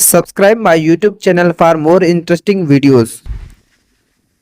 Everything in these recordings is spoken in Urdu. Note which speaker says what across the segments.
Speaker 1: Subscribe my YouTube channel for more interesting videos.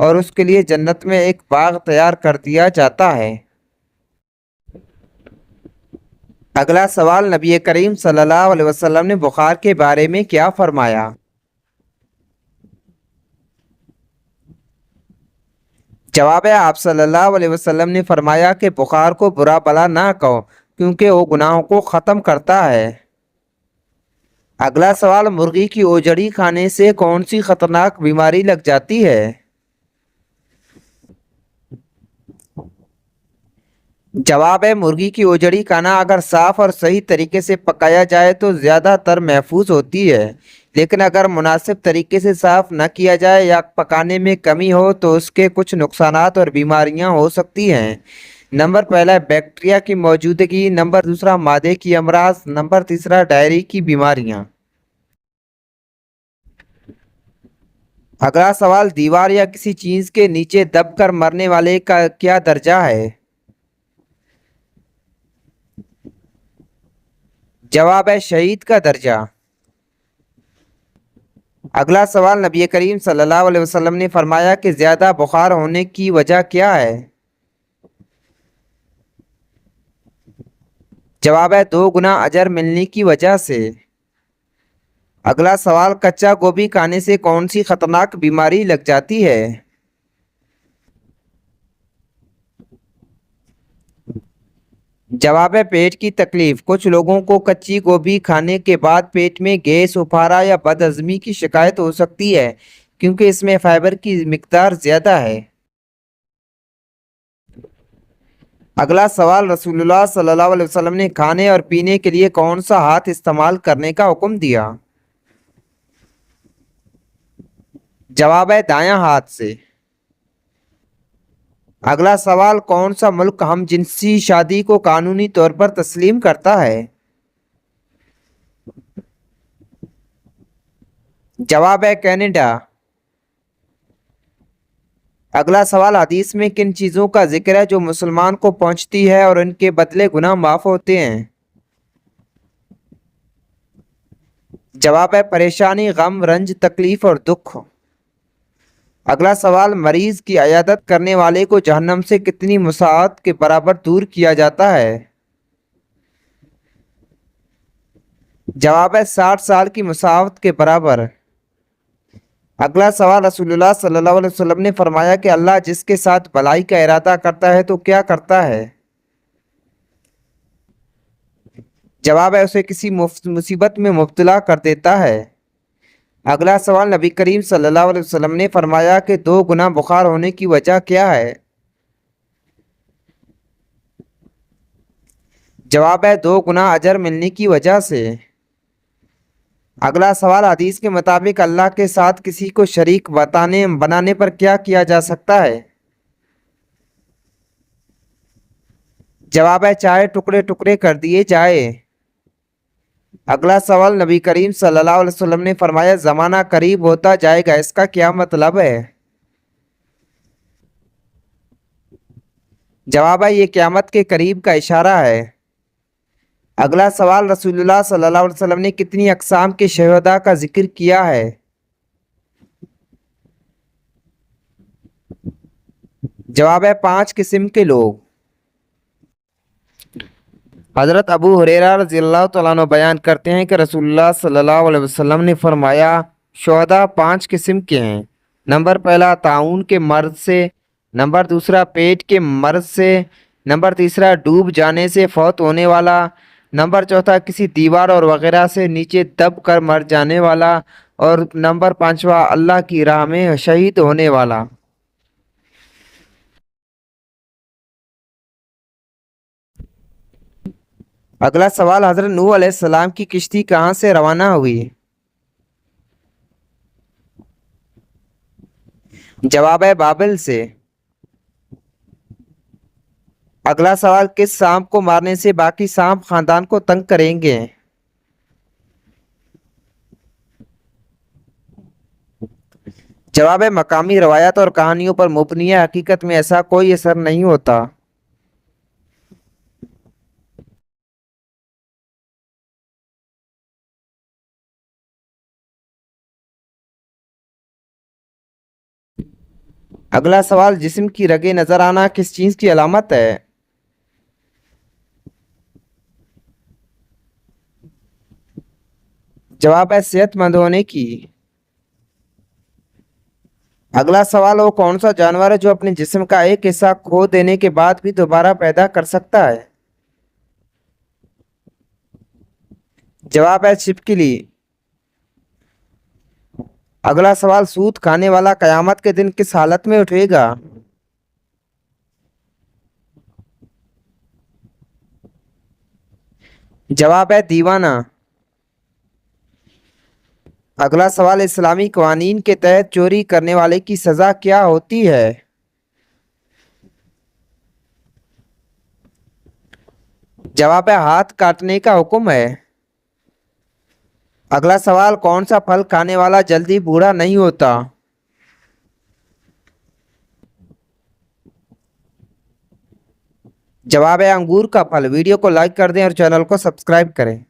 Speaker 1: اور اس کے لیے جنت میں ایک باغ تیار کر دیا جاتا ہے۔ اگلا سوال، نبی کریم صلی اللہ علیہ وسلم نے بخار کے بارے میں کیا فرمایا؟ جواب ہے، آپ صلی اللہ علیہ وسلم نے فرمایا کہ بخار کو برا بلا نہ کہو کیونکہ وہ گناہوں کو ختم کرتا ہے۔ اگلا سوال، مرغی کی اوجڑی کھانے سے کون سی خطرناک بیماری لگ جاتی ہے؟ جواب ہے، مرغی کی اوجڑی کھانا اگر صاف اور صحیح طریقے سے پکایا جائے تو زیادہ تر محفوظ ہوتی ہے، لیکن اگر مناسب طریقے سے صاف نہ کیا جائے یا پکانے میں کمی ہو تو اس کے کچھ نقصانات اور بیماریاں ہو سکتی ہیں۔ نمبر پہلا، بیکٹیریا کی موجودگی، نمبر دوسرا معدے کی امراض، نمبر تیسرا ڈائری کی بیماریاں۔ اگلا سوال، دیوار یا کسی چیز کے نیچے دب کر مرنے والے کا کیا درجہ ہے؟ جواب ہے، شہید کا درجہ۔ اگلا سوال، نبی کریم صلی اللہ علیہ وسلم نے فرمایا کہ زیادہ بخار ہونے کی وجہ کیا ہے؟ جواب ہے، 2 گنا اجر ملنے کی وجہ سے۔ اگلا سوال، کچا گوبھی کھانے سے کون سی خطرناک بیماری لگ جاتی ہے؟ جواب ہے، پیٹ کی تکلیف۔ کچھ لوگوں کو کچی گوبھی کھانے کے بعد پیٹ میں گیس، اپھارا یا بد ہضمی کی شکایت ہو سکتی ہے کیونکہ اس میں فائبر کی مقدار زیادہ ہے۔ اگلا سوال، رسول اللہ صلی اللہ علیہ وسلم نے کھانے اور پینے کے لیے کون سا ہاتھ استعمال کرنے کا حکم دیا؟ جواب ہے، دایاں ہاتھ سے۔ اگلا سوال، کون سا ملک ہم جنسی شادی کو قانونی طور پر تسلیم کرتا ہے؟ جواب ہے، کینیڈا۔ اگلا سوال، حدیث میں کن چیزوں کا ذکر ہے جو مسلمان کو پہنچتی ہے اور ان کے بدلے گناہ معاف ہوتے ہیں؟ جواب ہے، پریشانی، غم، رنج، تکلیف اور دکھ۔ اگلا سوال، مریض کی عیادت کرنے والے کو جہنم سے کتنی مساعات کے برابر دور کیا جاتا ہے؟ جواب ہے، 60 سال کی مساعات کے برابر۔ اگلا سوال، رسول اللہ صلی اللہ علیہ وسلم نے فرمایا کہ اللہ جس کے ساتھ بھلائی کا ارادہ کرتا ہے تو کیا کرتا ہے؟ جواب ہے، اسے کسی مصیبت میں مبتلا کر دیتا ہے۔ اگلا سوال، نبی کریم صلی اللہ علیہ وسلم نے فرمایا کہ 2 گنا بخار ہونے کی وجہ کیا ہے؟ جواب ہے، 2 گنا اجر ملنے کی وجہ سے۔ اگلا سوال، حدیث کے مطابق اللہ کے ساتھ کسی کو شریک بنانے پر کیا کیا جا سکتا ہے؟ جواب ہے، چاہے ٹکڑے ٹکڑے کر دیے جائے۔ اگلا سوال، نبی کریم صلی اللہ علیہ وسلم نے فرمایا زمانہ قریب ہوتا جائے گا، اس کا کیا مطلب ہے؟ جواب ہے، یہ قیامت کے قریب کا اشارہ ہے۔ اگلا سوال، رسول اللہ صلی اللہ علیہ وسلم نے کتنی اقسام کے شہداء کا ذکر کیا ہے؟ جواب ہے، 5 قسم کے لوگ۔ حضرت ابو ہریرہ رضی اللہ تعالیٰ عنہ بیان کرتے ہیں کہ رسول اللہ صلی اللہ علیہ وسلم نے فرمایا شہداء 5 قسم کے ہیں۔ نمبر پہلا، طاعون کے مرض سے، نمبر دوسرا پیٹ کے مرض سے، نمبر تیسرا ڈوب جانے سے فوت ہونے والا، نمبر چوتھا کسی دیوار اور وغیرہ سے نیچے دب کر مر جانے والا، اور نمبر 5واں اللہ کی راہ میں شہید ہونے والا۔ اگلا سوال، حضرت نوح علیہ السلام کی کشتی کہاں سے روانہ ہوئی؟ جواب ہے، بابل سے۔ اگلا سوال، کس سانپ کو مارنے سے باقی سانپ خاندان کو تنگ کریں گے؟ جواب ہے، مقامی روایات اور کہانیوں پر مبنی ہے، حقیقت میں ایسا کوئی اثر نہیں ہوتا۔ اگلا سوال، جسم کی رگیں نظر آنا کس چیز کی علامت ہے؟ جواب ہے صحت مند ہونے کی۔ اگلا سوال، وہ کون سا جانور ہے جو اپنے جسم کا ایک حصہ کھو دینے کے بعد بھی دوبارہ پیدا کر سکتا ہے؟ جواب ہے چھپکلی۔ اگلا سوال، سود کھانے والا قیامت کے دن کس حالت میں اٹھے گا؟ جواب ہے دیوانہ۔ اگلا سوال، اسلامی قوانین کے تحت چوری کرنے والے کی سزا کیا ہوتی ہے؟ جواب ہے ہاتھ کاٹنے کا حکم ہے۔ اگلا سوال، کون سا پھل کھانے والا جلدی بوڑھا نہیں ہوتا؟ جواب ہے انگور کا پھل۔ ویڈیو کو لائک کر دیں اور چینل کو سبسکرائب کریں۔